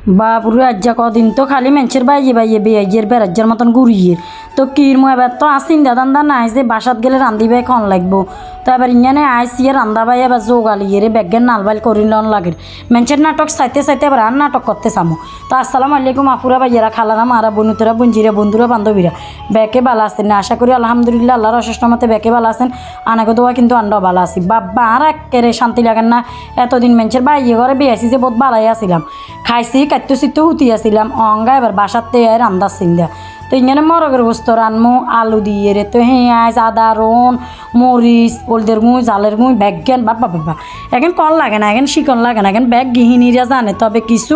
বাপুরে আজ্জা কদিন তো খালি মেঞ্চের বাইয়ে বাইয়ে বেয়ের বেড়াজ্জার মতন ঘুরিয়ে তো কিরমো এবার তো চিন্তা দান্দা নাই যে বাসাত গেলে রান্ধি বাই খন লাগবো তো এবার ইঞ্জানে আইসিয়ে রান্ধা বাই এবার যোগালিয়ে রে ব্যাগের নালবাইল করি লন লাগে মেঞ্চের নাটক চাইতে চাইতে এবার আর নাটক করতে চামো তো আসসালামু আলাইকুম আপুরা বাইয়েরা খালারা মারা বনুতরা বঞ্জিরা বন্ধুরা বান্ধবীরা ব্যাকে ভালো আছেন না আশা করি আলহামদুলিল্লাহ আল্লাহর অশেষ রহমতে ব্যাকে ভালো আছেন আনাকে দোয়া কিন্তু আন্ডাও ভালো আছি বাবা আর একেরে শান্তি লাগেন না এতদিন মেঞ্চের বাইয়ে ঘরে বেয়েছি যে বহুত ভালাই আসিলাম খাইছি কাটতে সিটতে হুতি আসিলাম অঙ্গা এবার বাসাতে রান্দার চিন্তা তো ইങ്ങനെ মরগের গোস্ত রানমু আলু দিয়ে রে তো পেঁয়াজ আদা রন মরিচ হলদের গুঁই জালের গুঁই ব্যাগেন বাবা বাবা এখন কল লাগে না এখন শিকন লাগে না এখন ব্যাগ গিহিনিরা জানে তবে কিছু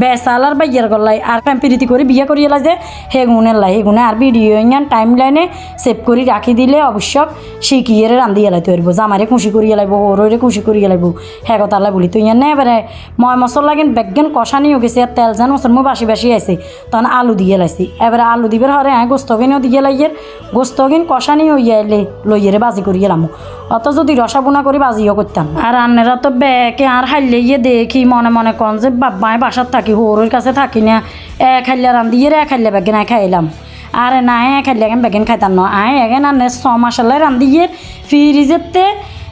বেসালার বাইয়ের গল্লাই আর প্যাম্পিরিতি করে বিয়ে করিয়ে লাগে হে গুণের লাই হে গুণে আর ভিডিও ইমান টাইম লাইনে সেভ করে রাখি দিলে অবশ্য শিখিয়ে রান্ধিয়ে লাইতে পারবো জামারে খুশি করিয়ে লাগবো ওরে খুশি করিয়ে লাগবো হ্যাঁ কথা বলি তো ইয়ান এবারে ময় মশলা লাগেন ব্যাগেন কষানিও গেছে আর তেল যেন মশলা বাসি বাসি আছে তখন আলু দিয়ে লাইছি এবারে আলু দিবের হরে হ্যাঁ গোস্তগিনও দিয়ে লাইয়ের গোস্তগিন কষানি হইয়া এলে লইয়েরে বাজি করিয়ে লামো অত যদি রসা বোনা করে বাজিও করতাম আর রান্নারা তো ব্যাকে আর হাইলে ইয়ে দেখি মনে মনে কন যে বাবায় বাসার থাকি হোরের কাছে থাকি না এক হাইলে রান্ধিয়ে এক হাইলে ব্যাগে না খাইলাম আরে না এক হাইলে এখন ব্যাগেন খাইতাম না এখন আনে 6 মাসাল্লায় রান্ধিয়ে ফ্রিজেতে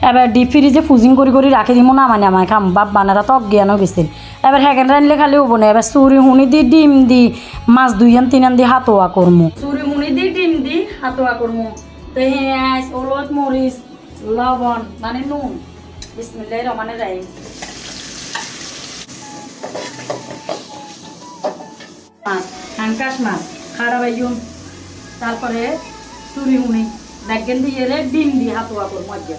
এবার ডিপ ফ্রিজে ফুজিং করে রাখি দিব না মানে আমার খাম বাপ বানারা তো অজ্ঞানও গেছেন এবার হ্যাগেন রানলে খালি হবো না এবার চুরি হুনি দি ডিম দি মাছ 2-3 দি হাতোয়া করমু চুরি হুনি দি ডিম দি হাতোয়া করমু তো পেঁয়াজ হলুদ মরিচ লবণ মানে নুন বিসমিল্লাহির রহমানির রহিম মাছ হাঙ্কাস মাছ খাড়া বাইয়ুন তারপরে চুরি হুনি ব্যাগেন দিয়ে ডিম দি হাতোয়া করমু আজকে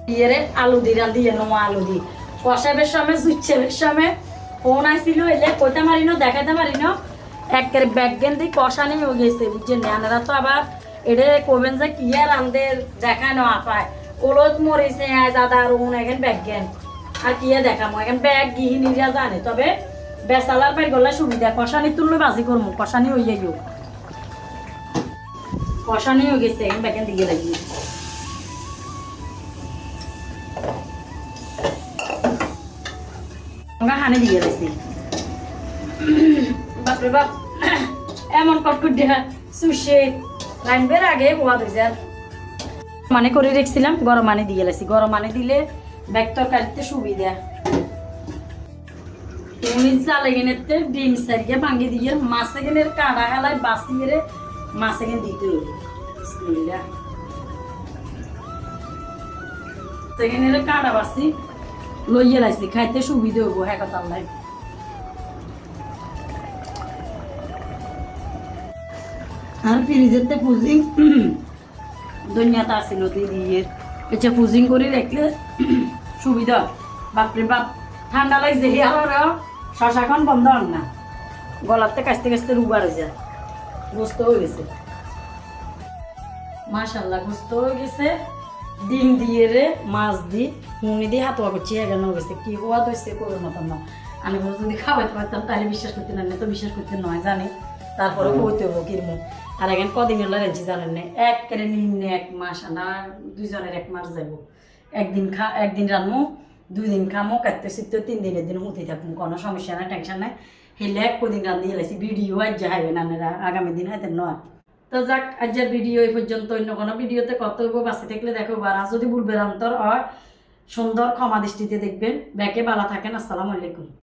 দিয়ে আলু দি রান্ধিয়ে নেবো আলু দি কষাবের সময় জুচ্ছেবের সময় ফোন আইছিল এলে কইতে মারি না দেখাইতে মারি না একের ব্যাগেন দিয়ে কষানি হয়ে গেছে বুঝছেন আনারা তো আবার এটা কবেন যে কি আর আমাদের দেখায় না আপায় হলুদ মরিচ পেঁয়াজ আদা রসুন এখন ব্যাগেন আর কি দেখামো এখন ব্যাগ গিহিনিরা জানে তবে বেসালার বাই গলা সুবিধা কষানি তুললে বাজি করবো কষানি হয়ে যাইও কষানি হয়ে গেছে এখন ব্যাগেন দিকে লাগিয়ে হানি দিয়ে দিয়েছি বাপরে বাপ এমন কটকট দেহা সুশে রাইনবের আগে হওয়া হয়েছে মানে করে রেখেছিলাম গরম পানি দিয়ে গেছি গরম পানি দিলে ব্যাগ তরকারিতে সুবিধা জালে গেনেতে ডিম সারিয়ে ভাঙি দিয়ে মাছে গেনের কাঁড়া হেলায় বাঁচিয়ে মাছে গেন দিতে হবে কাঁড়া বাঁচি লইয়ে লাইছি খাইতে সুবিধা হবো হ্যাঁ কথা নাই আর ফ্রিজেতে ফুজিং দুনিয়াতে আসিল দিয়ে এটা ফুজিং করে রাখলে সুবিধা বাপরে বাপ ঠান্ডা লাগছে আর শশাখন বন্ধ হন না গলাতে কাছতে কাছতে রুবার হয়ে যায় গোস্ত হয়ে গেছে মাশাল্লাহ গোস্ত হয়ে গেছে ডিম দিয়ে রে মাছ দি হুনি দিয়ে হাতোয়া করছি এগানো গেছে কি হওয়া হয়েছে কোর মতন না আমি যদি খাওয়াইতে পারতাম তাহলে বিশ্বাস করতে না তো বিশ্বাস করতে নয় জানি তারপরে কইতে হবো কিরম আর এখন কদিন রেঞ্চি জানেন না এক কেড়ে নিম্নে 1 মাস না দুইজনের 1 মাস যাব একদিন রান্নু 2 দিন খামো কাটতে শিখতে 3 দিনের দিন হতে থাকুন কোনো সমস্যা নাই টেনশন নাই হেলে এক কদিন রান্ধি এলাইছি ভিডিও আজ যাইবে না আগামী দিন হয়তো নয় তো যাক আজকের ভিডিও এই পর্যন্ত অন্য কোনো ভিডিওতে কত হইব বাঁচে থাকলে দেখো আর যদি ভুল বেরান্তর হয় সুন্দর ক্ষমা দৃষ্টিতে দেখবেন ব্যাকে ভালো থাকেন আসসালামু আলাইকুম।